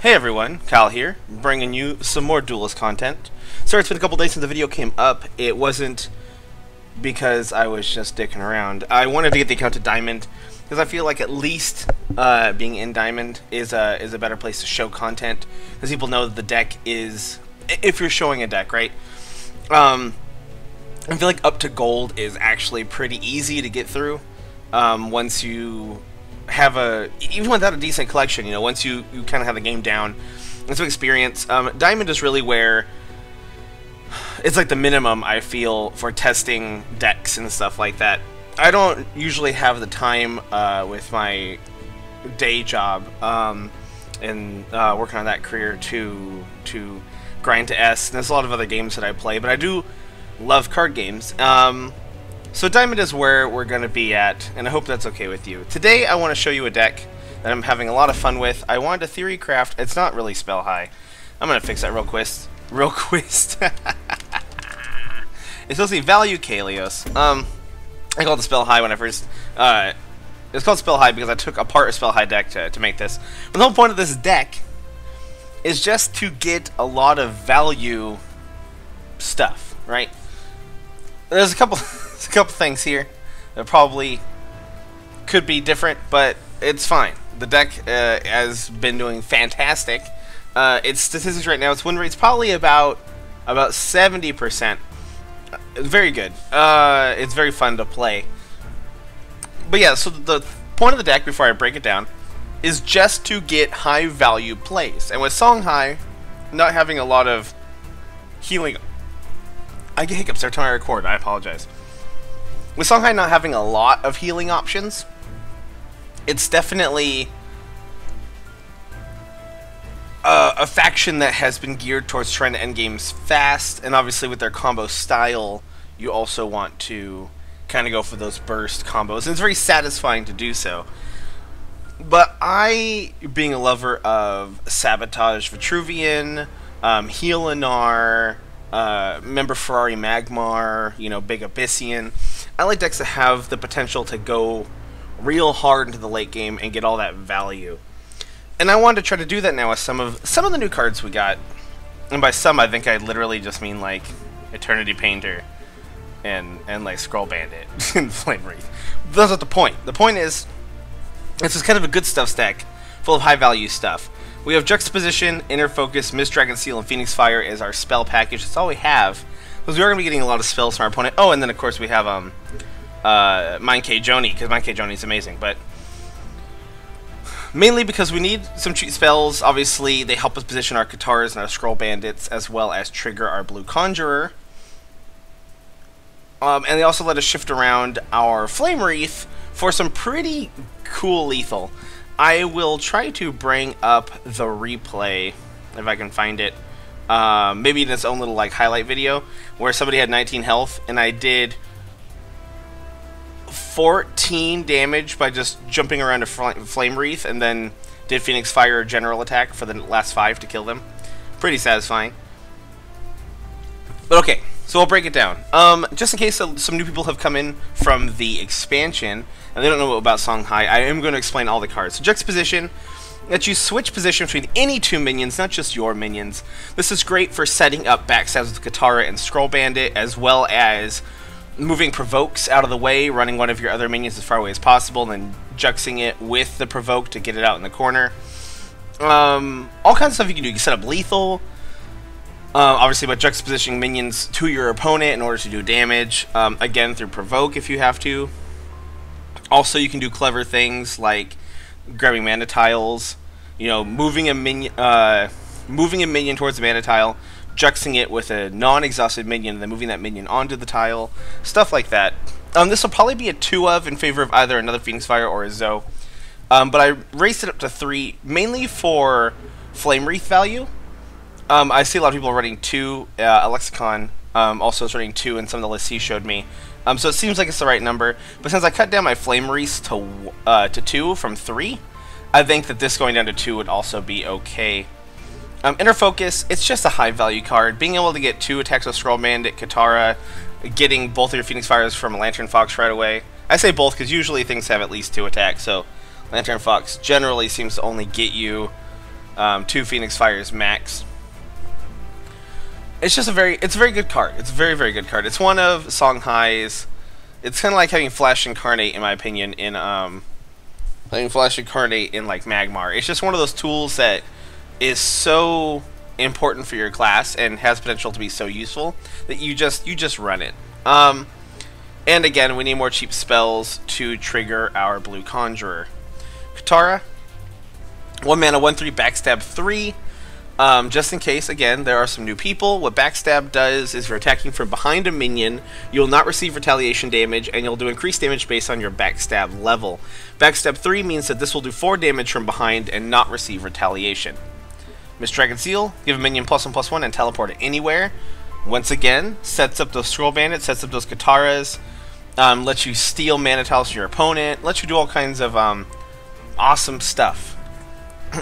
Hey everyone, Kyle here, bringing you some more Duelyst content. Sorry it's been a couple days since the video came up. It wasn't because I was just dicking around. I wanted to get the account to Diamond, because I feel like at least being in Diamond is a better place to show content, because people know that the deck is, if you're showing a deck, right? I feel like up to gold is actually pretty easy to get through once you have even without a decent collection, you know, once you kind of have the game down and some experience. Diamond is really where it's like the minimum, I feel, for testing decks and stuff like that. I don't usually have the time with my day job and working on that career to grind to S, and there's a lot of other games that I play, but I do love card games. So Diamond is where we're going to be at, and I hope that's okay with you. Today I want to show you a deck that I'm having a lot of fun with. I wanted to theory craft. It's not really spell high. I'm going to fix that real quick. It's supposed to be value Kaleos. I called it spell high when I first... it's called spell high because I took apart a spell high deck to make this. But the whole point of this deck is just to get a lot of value stuff, right? There's a couple things here that probably could be different, but it's fine. The deck has been doing fantastic. Its statistics right now, its win rate's probably about 70%. Very good. It's very fun to play. But yeah, so the point of the deck, before I break it down, is just to get high value plays. And with Songhai not having a lot of healing, I get hiccups every time I record, I apologize. With Songhai not having a lot of healing options, it's definitely a faction that has been geared towards trying to end games fast, and obviously with their combo style, you also want to kind of go for those burst combos, and it's very satisfying to do so. But I, being a lover of Sabotage Vitruvian, Helenar, Member Ferrari Magmar, you know, Big Abyssian, I like decks that have the potential to go real hard into the late game and get all that value. And I wanted to try to do that now with some of the new cards we got. And by some, I think I literally just mean like Eternity Painter and like Scroll Bandit and Flame Wreath. That's not the point. The point is, this is kind of a good stuff stack full of high value stuff. We have Juxtaposition, Inner Focus, Mist Dragon Seal, and Phoenix Fire as our spell package. That's all we have, because we are going to be getting a lot of spells from our opponent. Oh, and then of course we have Mind K Joni, because Mind K Joni is amazing. But mainly because we need some cheat spells. Obviously, they help us position our Katars and our Scroll Bandits, as well as trigger our Blue Conjurer. And they also let us shift around our Flame Wreath for some pretty cool lethal. I will try to bring up the replay, if I can find it, maybe in its own little like highlight video, where somebody had 19 health, and I did 14 damage by just jumping around a Flame Wreath, and then did Phoenix Fire general attack for the last 5 to kill them. Pretty satisfying. But okay, so I'll break it down. Just in case some new people have come in from the expansion, and they don't know about Songhai, I am going to explain all the cards. So Juxtaposition lets you switch position between any 2 minions, not just your minions. This is great for setting up backstabs with Katara and Scroll Bandit, as well as moving Provokes out of the way, running one of your other minions as far away as possible, and then juxing it with the Provoke to get it out in the corner. All kinds of stuff you can do. You can set up lethal, obviously by juxtapositioning minions to your opponent in order to do damage, again through Provoke if you have to. Also, you can do clever things like grabbing mana tiles, you know, moving a minion towards the mana tile, juxing it with a non-exhausted minion, and then moving that minion onto the tile, stuff like that. This will probably be a 2 of in favor of either another Phoenix Fire or a Zoe, but I raised it up to 3 mainly for Flame Wreath value. I see a lot of people running 2. Alexicon also is running 2 in some of the lists he showed me. So it seems like it's the right number, but since I cut down my Flame Wreaths to 2 from 3, I think that this going down to 2 would also be okay. Inner Focus, it's just a high value card. Being able to get 2 attacks with Scroll Bandit, Katara, getting both of your Phoenix Fires from a Lantern Fox right away. I say both because usually things have at least 2 attacks, so Lantern Fox generally seems to only get you 2 Phoenix Fires max. It's just a very good card. It's a very, very good card. It's one of Songhai's. It's kind of like having Flash Incarnate, in my opinion, in having Flash Incarnate in like Magmar. It's just one of those tools that is so important for your class and has potential to be so useful that you just run it. And again, we need more cheap spells to trigger our blue Conjurer. Katara, 1 mana, 1/3, backstab 3. Just in case, again, there are some new people. What backstab does is, if you're attacking from behind a minion, you'll not receive retaliation damage, and you'll do increased damage based on your backstab level. Backstab 3 means that this will do 4 damage from behind and not receive retaliation. Mist Dragon Seal, give a minion +1/+1 and teleport it anywhere. Once again, sets up those Scroll Bandits, sets up those Kataras, lets you steal mana tiles from your opponent, lets you do all kinds of awesome stuff.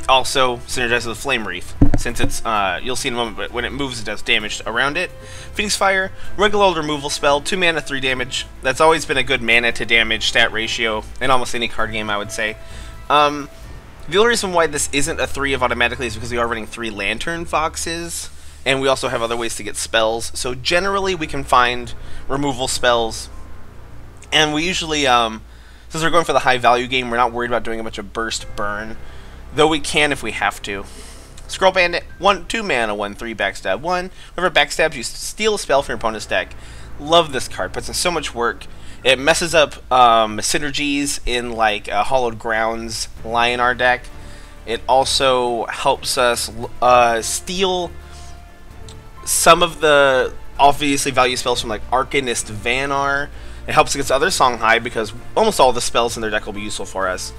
Also synergizes with Flame Wreath, since it's you'll see in a moment, but when it moves it does damage around it. Phoenix Fire, regular old removal spell, 2 mana, 3 damage. That's always been a good mana to damage stat ratio in almost any card game, I would say. The only reason why this isn't a 3 of automatically is because we are running 3 Lantern Foxes, and we also have other ways to get spells. So generally we can find removal spells, and we usually, since we're going for the high value game, we're not worried about doing a bunch of burst burn. Though we can if we have to. Scroll Bandit, 2 mana, 1/3, backstab 1. Whenever backstabs, you steal a spell from your opponent's deck. Love this card. Puts in so much work. It messes up synergies in like Hallowed Grounds Lionar deck. It also helps us steal some of the obviously value spells from like Archanyst Vanar. It helps against other Songhai because almost all the spells in their deck will be useful for us.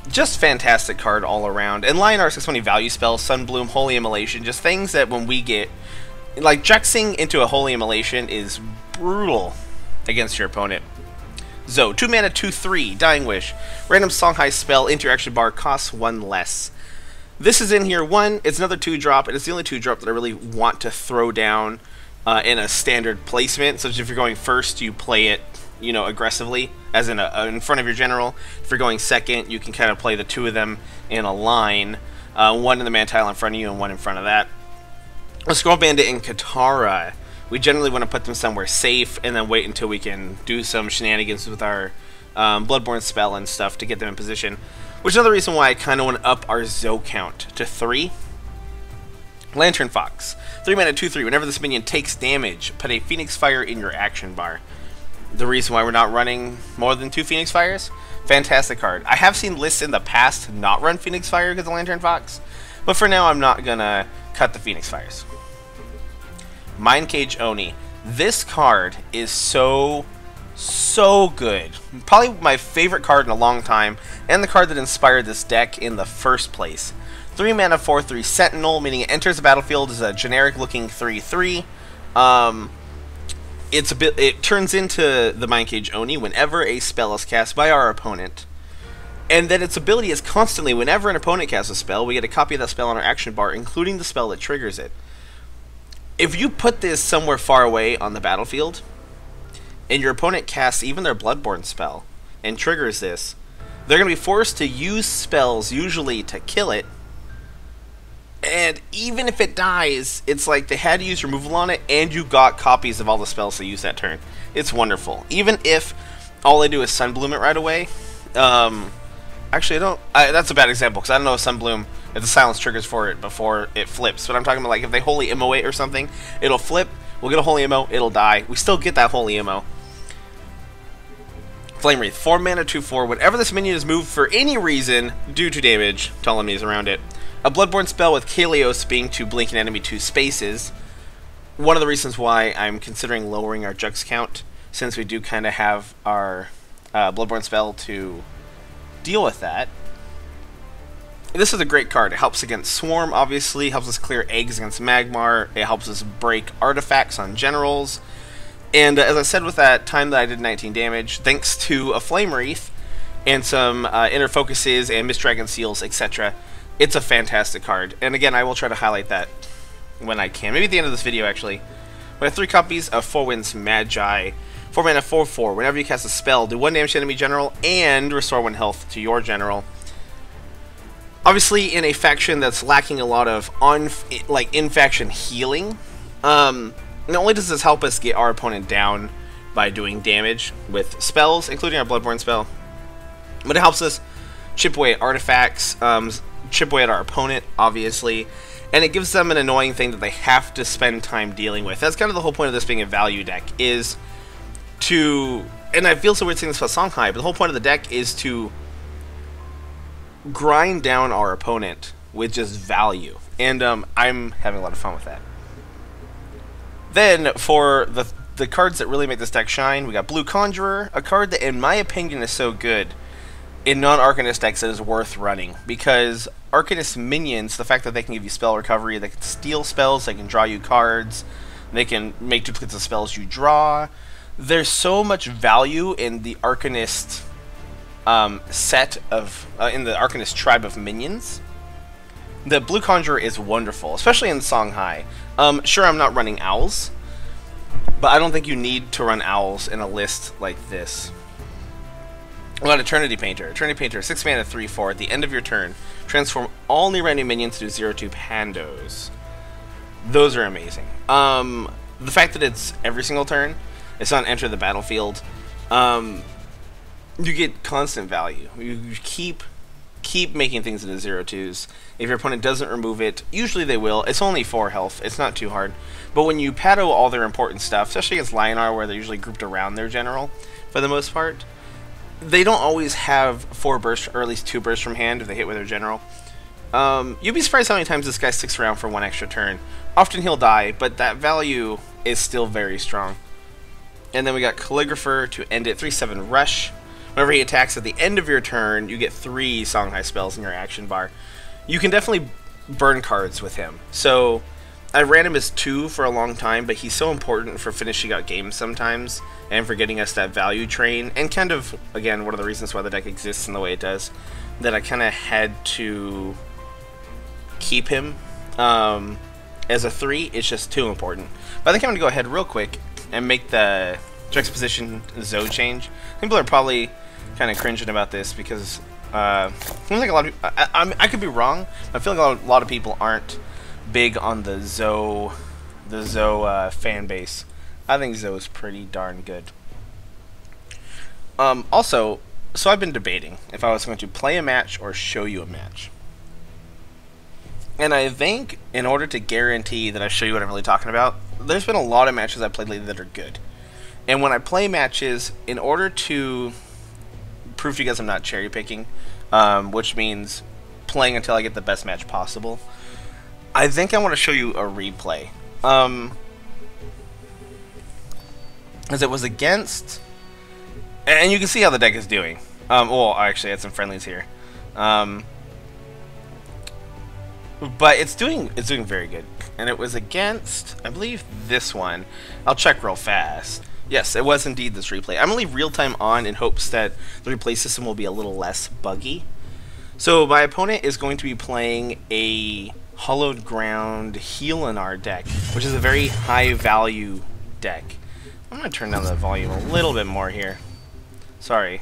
Just fantastic card all around. And Lionar has so many value spells, Sunbloom, Holy Immolation, just things that when we get, like Jexing into a Holy Immolation is brutal against your opponent. Zo, 2 mana, 2/3, Dying Wish. Random Songhai spell into your action bar, costs 1 less. This is in here 1, it's another 2-drop, and it's the only 2-drop that I really want to throw down in a standard placement. So if you're going first, you play it, you know, aggressively, as in in front of your general. If you're going second, you can kind of play the 2 of them in a line, 1 in the mana tile in front of you and 1 in front of that. A Scroll Bandit and Katara, we generally want to put them somewhere safe and then wait until we can do some shenanigans with our Bloodborne spell and stuff to get them in position. Which is another reason why I kind of want to up our Zo count to 3. Lantern Fox, 3 mana, 2/3. Whenever this minion takes damage, put a Phoenix Fire in your action bar. The reason why we're not running more than 2 Phoenix Fires? Fantastic card. I have seen lists in the past not run Phoenix Fire because of Lantern Fox, but for now I'm not gonna cut the Phoenix Fires. Mind Cage Oni. This card is so good. Probably my favorite card in a long time, and the card that inspired this deck in the first place. 3 mana, 4/3 Sentinel, meaning it enters the battlefield as a generic looking 3/3. It turns into the Mind Cage Oni whenever a spell is cast by our opponent. And then its ability is constantly, whenever an opponent casts a spell, we get a copy of that spell on our action bar, including the spell that triggers it. If you put this somewhere far away on the battlefield, and your opponent casts even their Bloodborne spell, and triggers this, they're going to be forced to use spells, usually to kill it. And even if it dies, it's like they had to use removal on it, and you got copies of all the spells they used that turn. It's wonderful. Even if all they do is Sunbloom it right away. Actually, that's a bad example, because I don't know if Sunbloom, if the silence triggers for it before it flips. But I'm talking about like if they Holy Immo it or something, it'll flip, we'll get a Holy Immo, it'll die. We still get that Holy Immo. Flame Wreath, 4 mana, 2/4. Whenever this minion is moved for any reason due to damage to all enemies around it. A Bloodborne spell with Kaleos being to blink an enemy 2 spaces. One of the reasons why I'm considering lowering our Jux count, since we do kind of have our Bloodborne spell to deal with that. This is a great card. It helps against Swarm, obviously. Helps us clear eggs against Magmar. It helps us break artifacts on generals. And as I said with that time that I did 19 damage, thanks to a Flame Wreath and some Inner Focuses and Mist Dragon Seals, etc., it's a fantastic card. And again, I will try to highlight that when I can. Maybe at the end of this video, actually. We have 3 copies of 4 Winds Magi. 4 mana, 4/4. Whenever you cast a spell, do 1 damage to enemy general and restore 1 health to your general. Obviously, in a faction that's lacking a lot of in-faction healing, not only does this help us get our opponent down by doing damage with spells, including our Bloodborne spell, but it helps us chip away at artifacts, chip away at our opponent, obviously, and it gives them an annoying thing that they have to spend time dealing with. That's kind of the whole point of this being a value deck, is to, and I feel so weird saying this about Songhai, but the whole point of the deck is to grind down our opponent with just value, and I'm having a lot of fun with that. Then, for the cards that really make this deck shine, we got Blue Conjurer, a card that, in my opinion, is so good in non-Archanyst decks that is worth running, because Archanyst minions, the fact that they can give you spell recovery, they can steal spells, they can draw you cards, they can make duplicates of spells you draw. There's so much value in the Archanyst set of in the Archanyst tribe of minions. The Blue Conjurer is wonderful, especially in Songhai. Sure, I'm not running owls, but I don't think you need to run owls in a list like this. We got Eternity Painter. Eternity Painter, 6 mana, 3/4. At the end of your turn, transform all near-random minions to 0/2 Pandos. Those are amazing. The fact that it's every single turn, it's not enter the battlefield. You get constant value. You keep making things into 0/2s. If your opponent doesn't remove it, usually they will. It's only 4 health. It's not too hard. But when you pado all their important stuff, especially against Lionar, where they're usually grouped around their general, for the most part, they don't always have 4 bursts, or at least 2 bursts from hand if they hit with their general. You'd be surprised how many times this guy sticks around for 1 extra turn. Often he'll die, but that value is still very strong. And then we got Calligrapher to end it, 3/7 Rush. Whenever he attacks at the end of your turn, you get 3 Songhai spells in your action bar. You can definitely burn cards with him. So I ran him as 2 for a long time, but he's so important for finishing out games sometimes, and for getting us that value train, and kind of, again, one of the reasons why the deck exists in the way it does, that I kind of had to keep him as a 3. It's just too important. But I think I'm going to go ahead real quick and make the juxtaposition Zoe change. People are probably kind of cringing about this because I think a lot of people, I could be wrong, but I feel like a lot of people aren't big on the Zoe fan base. I think Zoe's pretty darn good. Also, so I've been debating if I was going to play a match or show you a match. And I think in order to guarantee that I show you what I'm really talking about, there's been a lot of matches I've played lately that are good. And when I play matches, in order to prove to you guys I'm not cherry picking, which means playing until I get the best match possible, I think I want to show you a replay. As it was against, and you can see how the deck is doing. Well, I actually had some friendlies here. But it's doing very good. And it was against, I believe, this one. I'll check real fast. Yes, it was indeed this replay. I'm going to leave real-time on in hopes that the replay system will be a little less buggy. So my opponent is going to be playing a Hallowed Ground Helenar deck, which is a very high-value deck. I'm going to turn down the volume a little bit more here. Sorry.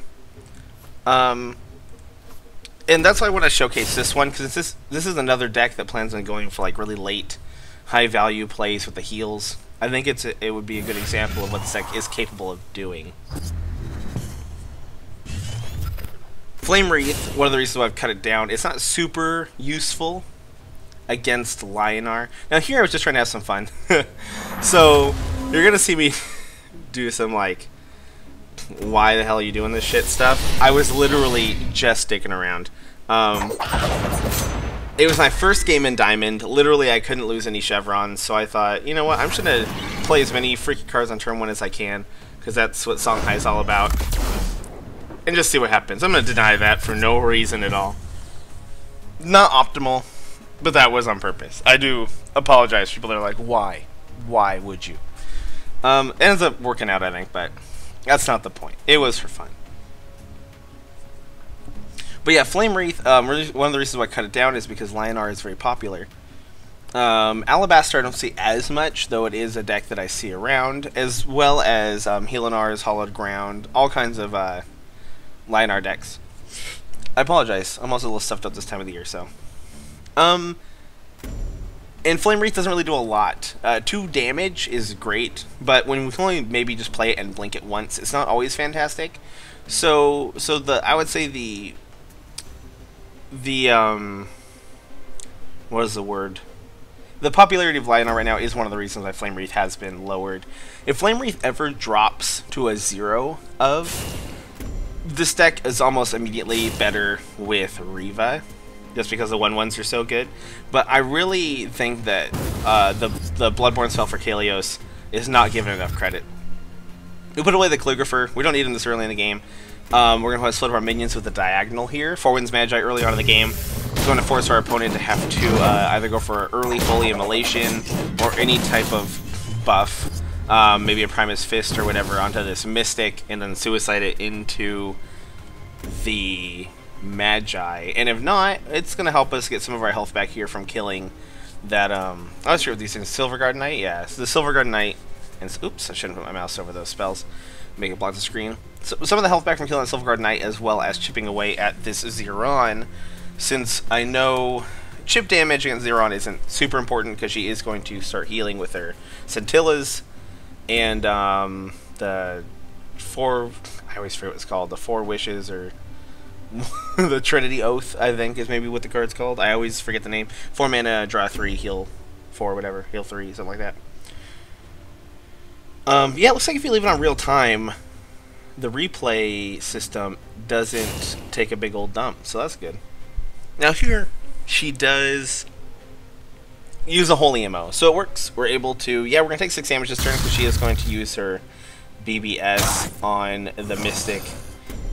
And that's why I want to showcase this one, because this is another deck that plans on going for like really late, high-value plays with the heals. I think it would be a good example of what this deck is capable of doing. Flame Wreath, one of the reasons why I've cut it down, it's not super useful against Lionar. Now here I was just trying to have some fun. So you're going to see me do some like, why the hell are you doing this shit stuff. I was literally just sticking around. It was my first game in Diamond. Literally, I couldn't lose any chevrons, so I thought, you know what, I'm just going to play as many freaky cards on turn 1 as I can, because that's what Songhai is all about, and just see what happens. I'm going to deny that for no reason at all. Not optimal, but that was on purpose. I do apologize to people that are like, why? Why would you? It ends up working out, I think, but that's not the point. It was for fun. But yeah, Flame Wreath, one of the reasons why I cut it down is because Lionar is very popular. Alabaster I don't see as much, though it is a deck that I see around, as well as Helenar's Hallowed Ground, all kinds of Lionar decks. I apologize. I'm also a little stuffed up this time of the year, so. And Flame Wreath doesn't really do a lot. 2 damage is great, but when we can only maybe just play it and blink it once, it's not always fantastic. So I would say the what is the word? The popularity of Lionel right now is one of the reasons why Flame Wreath has been lowered. If Flame Wreath ever drops to a 0 of, this deck is almost immediately better with Riva, just because the 1/1s are so good. But I really think that the Bloodborne spell for Kaleos is not given enough credit. We put away the Calligrapher. We don't need him this early in the game. We're going to split up our minions with the Diagonal here. 4 Winds Magi early on in the game. It's going to force our opponent to have to either go for early Holy Immolation or any type of buff. Maybe a Primus Fist or whatever onto this Mystic, and then suicide it into the Magi. And if not, it's going to help us get some of our health back here from killing that, I was sure with these things, Silverguard Knight? Yeah, so the Silverguard Knight, and oops, I shouldn't put my mouse over those spells. Make it block the screen. So some of the health back from killing the Silverguard Knight, as well as chipping away at this Zeron, since I know chip damage against Zeron isn't super important because she is going to start healing with her Scintillas, and the 4, I always forget what it's called, the 4 Wishes, or the Trinity Oath, I think, is maybe what the card's called. I always forget the name. 4 mana, draw 3, heal 4, whatever, heal 3, something like that. Yeah, it looks like if you leave it on real time, the replay system doesn't take a big old dump, so that's good. Now here, she does use a Holy Ammo, so it works. We're able to, yeah, we're going to take 6 damage this turn because she is going to use her BBS on the Mystic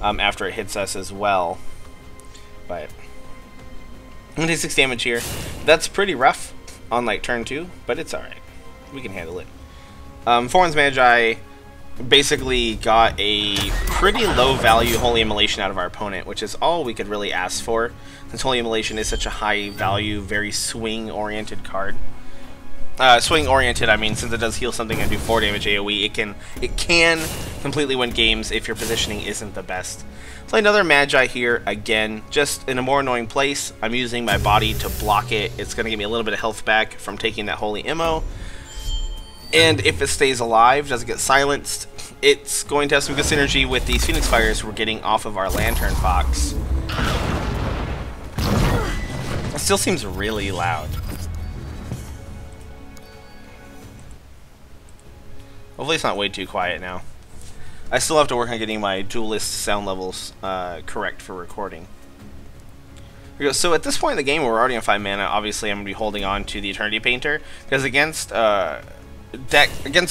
after it hits us as well. But I'm going to take 6 damage here. That's pretty rough on like turn 2, but it's alright. We can handle it. 4 Winds Magi basically got a pretty low value Holy Immolation out of our opponent, which is all we could really ask for, since Holy Immolation is such a high value, very swing oriented card. Swing oriented, I mean, since it does heal something and do 4 damage AoE, it can completely win games if your positioning isn't the best. Play another Magi here, again, just in a more annoying place. I'm using my body to block it. It's going to give me a little bit of health back from taking that Holy Immo. And if it stays alive, doesn't get silenced, it's going to have some good synergy with these Phoenix Fires we're getting off of our Lantern Fox. It still seems really loud. Hopefully it's not way too quiet now. I still have to work on getting my Duelyst sound levels correct for recording. So at this point in the game, we're already on 5 mana. Obviously, I'm going to be holding on to the Eternity Painter, because against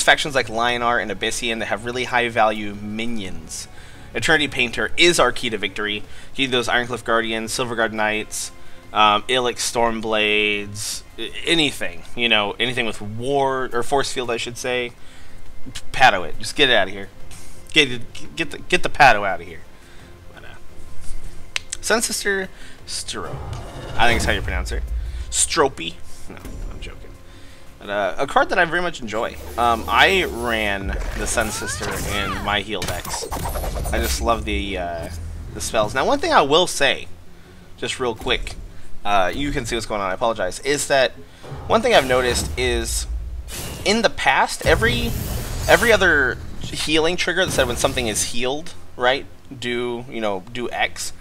factions like Lionar and Abyssian that have really high value minions, Eternity Painter is our key to victory. Key to those Ironcliff Guardians, Silverguard Knights, Illic Stormblades, anything, you know, anything with Ward or Force Field, I should say. Pato it, just get it out of here. Get the Pato out of here. But, Sun Sister Strop, I think is how you pronounce her. Stropey. No, I'm joking. But, a card that I very much enjoy. I ran the Sun Sister in my heal decks. I just love the spells. Now, one thing I will say, just real quick, you can see what's going on, I apologize, is that one thing I've noticed is in the past, every other healing trigger that said when something is healed, right, do X,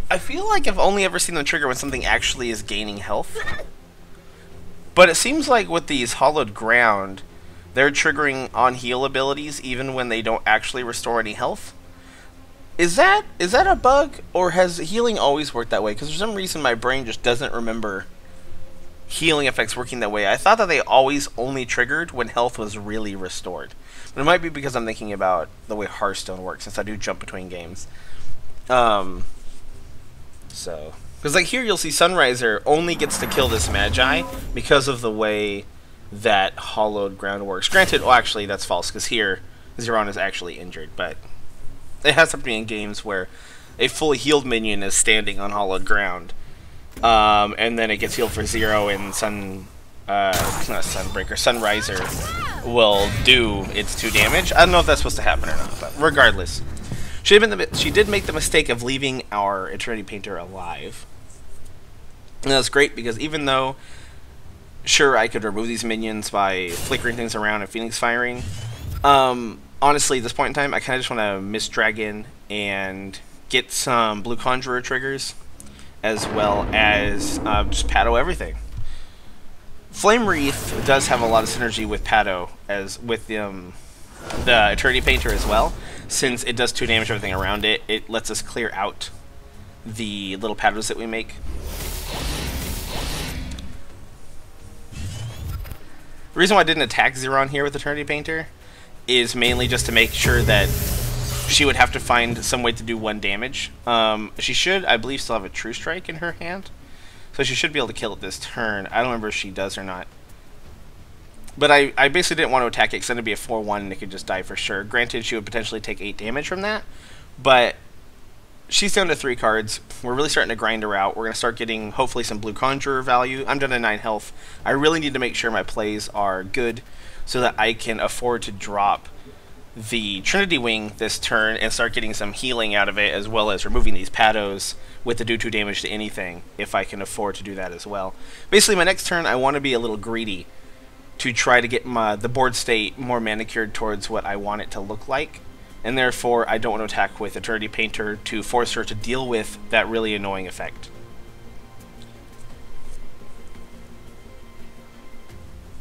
I feel like I've only ever seen them trigger when something actually is gaining health. But it seems like with these Hallowed Ground, they're triggering on heal abilities even when they don't actually restore any health. Is that a bug, or has healing always worked that way? Because for some reason my brain just doesn't remember healing effects working that way. I thought that they always only triggered when health was really restored. But it might be because I'm thinking about the way Hearthstone works, since I do jump between games. Because like here you'll see Sunriser only gets to kill this Magi because of the way that Hallowed Ground works. Granted, well actually that's false, because here Zeron is actually injured, but it has to be in games where a fully healed minion is standing on Hallowed Ground, and then it gets healed for 0 and Sunriser will do its 2 damage. I don't know if that's supposed to happen or not, but regardless. She did make the mistake of leaving our Eternity Painter alive. And that's great because even though, sure, I could remove these minions by flickering things around and Phoenix firing, honestly, at this point in time, I kind of just want to Mist Dragon and get some Blue Conjurer triggers, as well as just Pado everything. Flame Wreath does have a lot of synergy with Pado, as with the Eternity Painter as well. Since it does 2 damage to everything around it, it lets us clear out the little Pados that we make. The reason why I didn't attack Zeron here with Eternity Painter is mainly just to make sure that she would have to find some way to do 1 damage. She should, I believe, still have a True Strike in her hand, so she should be able to kill it this turn. I don't remember if she does or not. But I basically didn't want to attack it because then it'd be a 4-1 and it could just die for sure. Granted, she would potentially take 8 damage from that, but she's down to 3 cards. We're really starting to grind her out. We're going to start getting, hopefully, some Blue Conjurer value. I'm down to 9 health. I really need to make sure my plays are good so that I can afford to drop the Trinity Wing this turn and start getting some healing out of it, as well as removing these Pados with the do 2 damage to anything, if I can afford to do that as well. Basically, my next turn, I want to be a little greedy to try to get the board state more manicured towards what I want it to look like, and therefore I don't want to attack with Eternity Painter to force her to deal with that really annoying effect.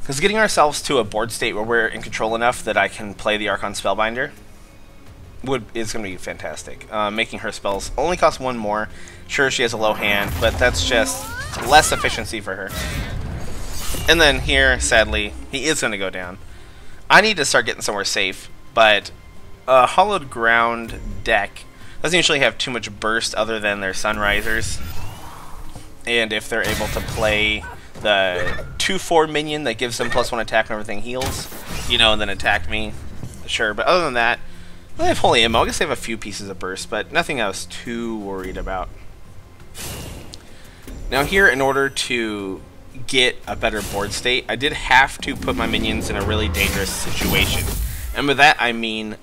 Because getting ourselves to a board state where we're in control enough that I can play the Archon Spellbinder is going to be fantastic. Making her spells only cost 1 more. Sure, she has a low hand, but that's just less efficiency for her. And then here, sadly, he is going to go down. I need to start getting somewhere safe, but a Hollowed Ground deck doesn't usually have too much burst other than their Sunrisers. And if they're able to play the 2/4 minion that gives them +1 attack and everything heals, you know, and then attack me, sure. But other than that, they have Holy Ammo. I guess they have a few pieces of burst, but nothing I was too worried about. Now here, in order to get a better board state, I did have to put my minions in a really dangerous situation. And with that, I mean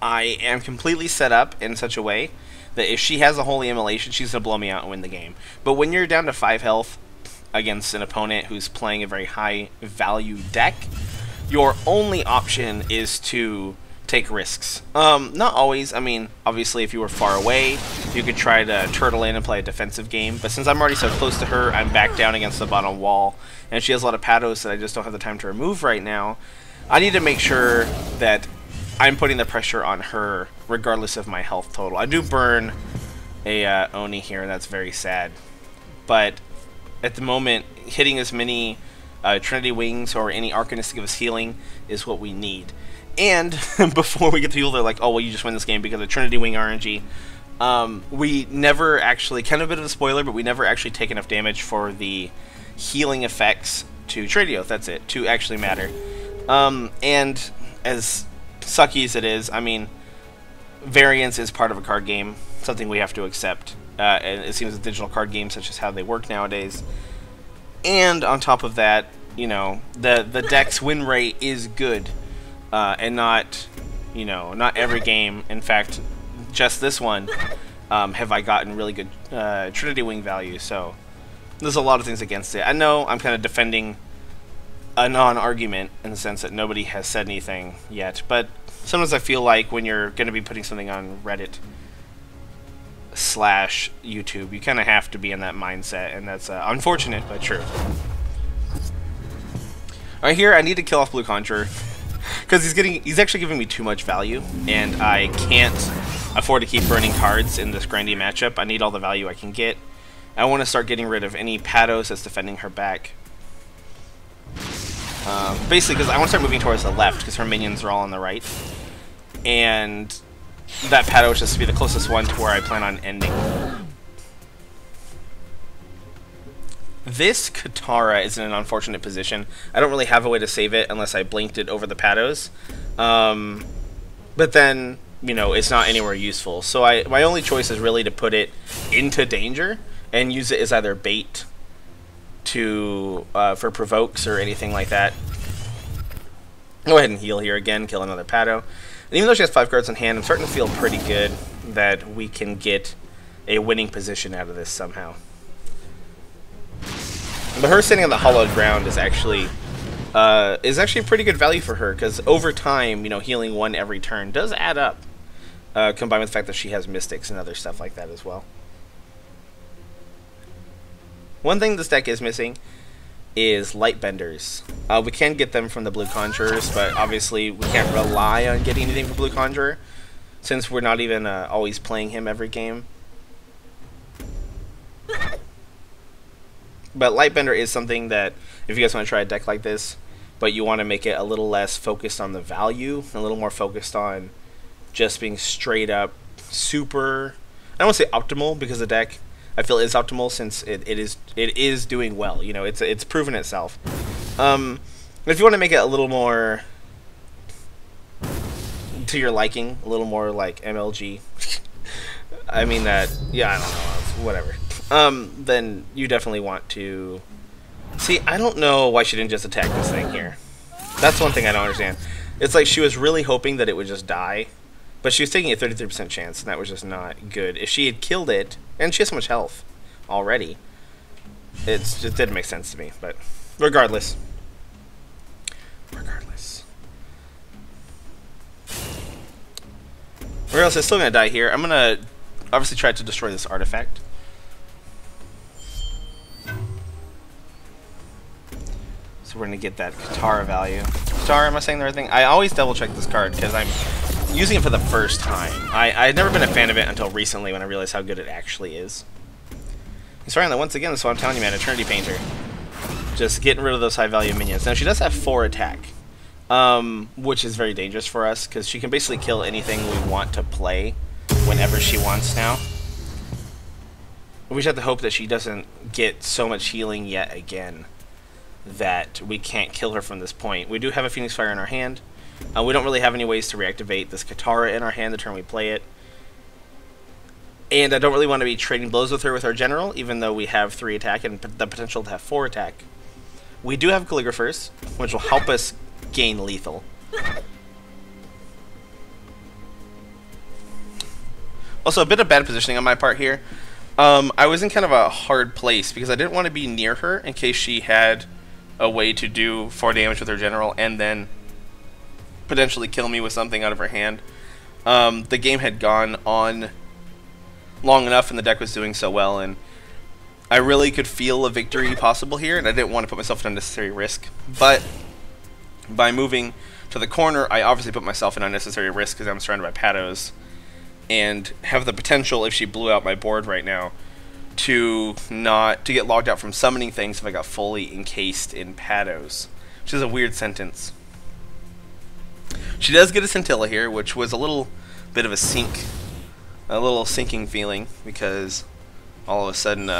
I am completely set up in such a way that if she has a Holy Immolation, she's going to blow me out and win the game. But when you're down to 5 health against an opponent who's playing a very high value deck, your only option is to take risks. Not always. I mean, obviously if you were far away, you could try to turtle in and play a defensive game, but since I'm already so close to her, I'm back down against the bottom wall, and she has a lot of Pados that I just don't have the time to remove right now. I need to make sure that I'm putting the pressure on her regardless of my health total. I do burn a Oni here, and that's very sad, but at the moment, hitting as many Trinity Wings or any Archanyst to give us healing is what we need. And before we get to people, they're like, oh, well, you just win this game because of Trinity Wing RNG. We never actually, kind of a bit of a spoiler, but we never actually take enough damage for the healing effects to Trinity Oath, that's it, to actually matter. And as sucky as it is, I mean, variance is part of a card game, something we have to accept. And it seems that digital card games, such as how they work nowadays. And on top of that, you know, the deck's win rate is good. And not, you know, not every game. In fact, just this one have I gotten really good Trinity Wing value. So there's a lot of things against it. I know I'm kind of defending a non-argument in the sense that nobody has said anything yet. But sometimes I feel like when you're going to be putting something on Reddit / YouTube, you kind of have to be in that mindset. And that's unfortunate, but true. Alright, here I need to kill off Blue Conjurer. Because he's actually giving me too much value, and I can't afford to keep burning cards in this grindy matchup. I need all the value I can get. I want to start getting rid of any Pados that's defending her back. Basically, because I want to start moving towards the left, because her minions are all on the right. And that Pado is just to be the closest one to where I plan on ending. This Katara is in an unfortunate position. I don't really have a way to save it unless I blinked it over the Pados. But then, you know, it's not anywhere useful. So my only choice is really to put it into danger and use it as either bait to for provokes or anything like that. Go ahead and heal here again, kill another Pado. And even though she has 5 cards in hand, I'm starting to feel pretty good that we can get a winning position out of this somehow. But her sitting on the hollowed ground is actually pretty good value for her, because over time, you know, healing 1 every turn does add up, combined with the fact that she has Mystics and other stuff like that as well. One thing this deck is missing is Lightbenders. We can get them from the Blue Conjurers, but obviously we can't rely on getting anything from Blue Conjurer, since we're not even always playing him every game. But Lightbender is something that, if you guys want to try a deck like this, but you want to make it a little less focused on the value, and a little more focused on just being straight up super, I don't want to say optimal, because the deck I feel is optimal, since it is doing well. You know, it's proven itself. If you want to make it a little more to your liking, a little more like MLG, I mean that, yeah, I don't know, whatever. Then you definitely want to see. I don't know why she didn't just attack this thing here. That's one thing I don't understand. It's like she was really hoping that it would just die, but she was taking a 33% chance, and that was just not good. If she had killed it, and she has so much health already, it just didn't make sense to me. But regardless. Regardless, it's still going to die here. I'm going to obviously try to destroy this artifact. So we're going to get that Katara value. Katara, am I saying the right thing? I always double check this card because I'm using it for the first time. I've never been a fan of it until recently, when I realized how good it actually is. He's trying that once again, that's what I'm telling you, man. Eternity Painter. Just getting rid of those high value minions. Now she does have 4 attack, which is very dangerous for us, because she can basically kill anything we want to play whenever she wants now. We just have to hope that she doesn't get so much healing yet again that we can't kill her from this point. We do have a Phoenix Fire in our hand. We don't really have any ways to reactivate this Katara in our hand the turn we play it. And I don't really want to be trading blows with her with our general, even though we have 3 attack and the potential to have 4 attack. We do have Calligraphers, which will help us gain lethal. Also, a bit of bad positioning on my part here. I was in kind of a hard place, because I didn't want to be near her in case she had a way to do 4 damage with her general and then potentially kill me with something out of her hand. The game had gone on long enough and the deck was doing so well, and I really could feel a victory possible here, and I didn't want to put myself in unnecessary risk. But by moving to the corner, I obviously put myself in unnecessary risk, because I'm surrounded by Pados, and have the potential, if she blew out my board right now, to get logged out from summoning things if I got fully encased in Pados, which is a weird sentence. She does get a Scintilla here, which was a little bit of a sinking feeling, because all of a sudden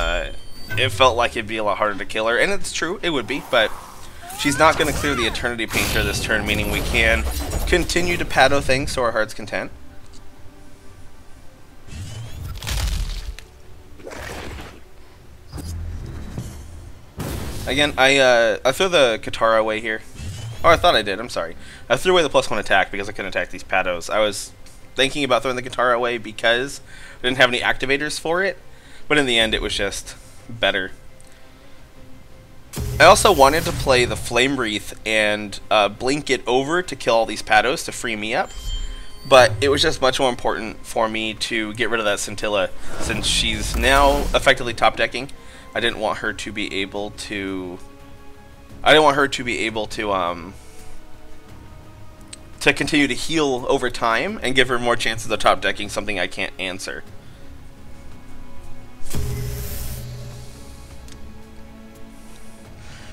it felt like it'd be a lot harder to kill her, and it's true, it would be, but she's not going to clear the Eternity Painter this turn, meaning we can continue to Pado things to our heart's content. Again, I threw the Katara away here. Oh, I thought I did. I'm sorry. I threw away the +1 attack because I couldn't attack these Pados. I was thinking about throwing the Katara away because I didn't have any activators for it, but in the end it was just better. I also wanted to play the Flame Wreath and blink it over to kill all these Pados to free me up, but it was just much more important for me to get rid of that Scintilla, since she's now effectively top decking. I didn't want her to be able to to continue to heal over time and give her more chances of top decking something I can't answer.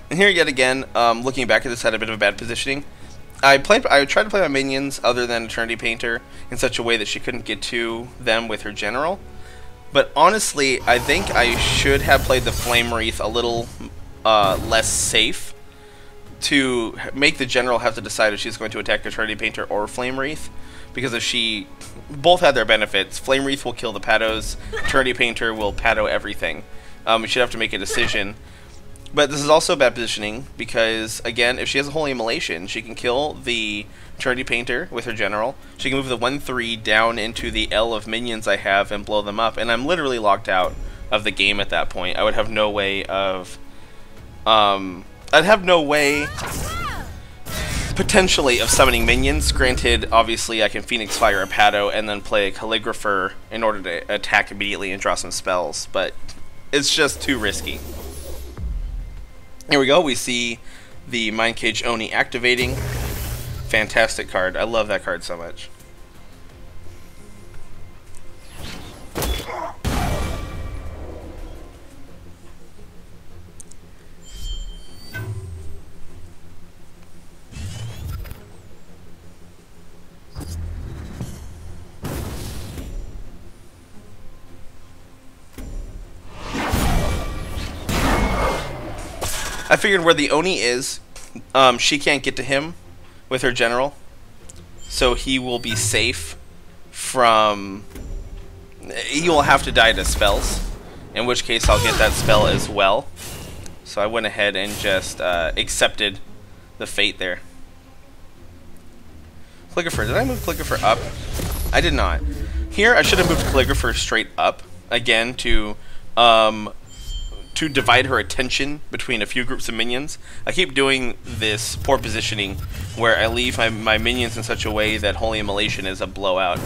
And here yet again, looking back at this, had a bit of a bad positioning. I tried to play my minions other than Eternity Painter in such a way that she couldn't get to them with her general. But honestly, I think I should have played the Flame Wreath a little less safe, to make the general have to decide if she's going to attack Eternity Painter or Flame Wreath. Because if she... both had their benefits. Flame Wreath will kill the Pados, Eternity Painter will Pado everything. We should have to make a decision But this is also bad positioning because, again, if she has a Holy Immolation, she can kill the Eternity Painter with her General. She can move the 1/3 down into the L of minions I have and blow them up, and I'm literally locked out of the game at that point. I would have no way of... I'd have no way, potentially, of summoning minions. Granted, obviously, I can Phoenix Fire a Pado and then play a Calligrapher in order to attack immediately and draw some spells, but it's just too risky. Here we go, we see the Mind Cage Oni activating. Fantastic card. I love that card so much. I figured where the Oni is, she can't get to him with her General, so he will be safe from... He will have to die to spells, in which case I'll get that spell as well. So I went ahead and just accepted the fate there. Calligrapher. Did I move Calligrapher up? I did not. Here I should have moved Calligrapher straight up, again, to divide her attention between a few groups of minions. I keep doing this poor positioning where I leave my minions in such a way that Holy Immolation is a blowout.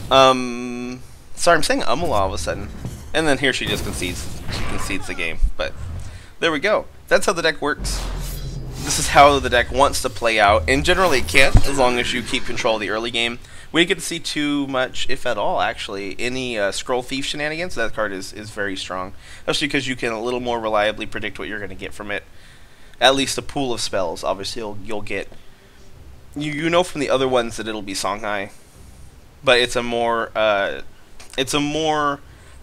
Sorry, I'm saying a lot all of a sudden. And then here she just concedes. She concedes the game. But there we go. That's how the deck works. This is how the deck wants to play out. And generally it can't, as long as you keep control of the early game. We didn't get to see too much, if at all, actually, any Scroll Thief shenanigans. That card is very strong. Especially because you can a little more reliably predict what you're going to get from it. At least a pool of spells. Obviously, you'll get... You know from the other ones that it'll be Songhai. But it's a more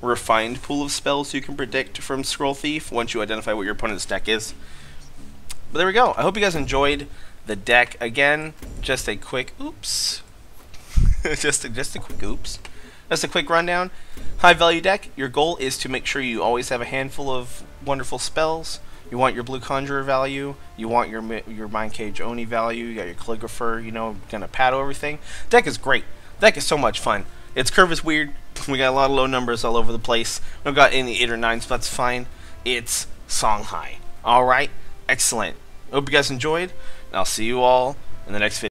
refined pool of spells you can predict from Scroll Thief once you identify what your opponent's deck is. But there we go. I hope you guys enjoyed the deck. Again, just a quick... Oops. just a quick oops. Just a quick rundown. High value deck. Your goal is to make sure you always have a handful of wonderful spells. You want your blue conjurer value. You want your Mind Cage Oni value. You got your Calligrapher. You know, gonna paddle everything. Deck is great. Deck is so much fun. Its curve is weird. We got a lot of low numbers all over the place. We don't got any 8 or 9s, but that's fine. It's Songhai. All right. Excellent. Hope you guys enjoyed. And I'll see you all in the next video.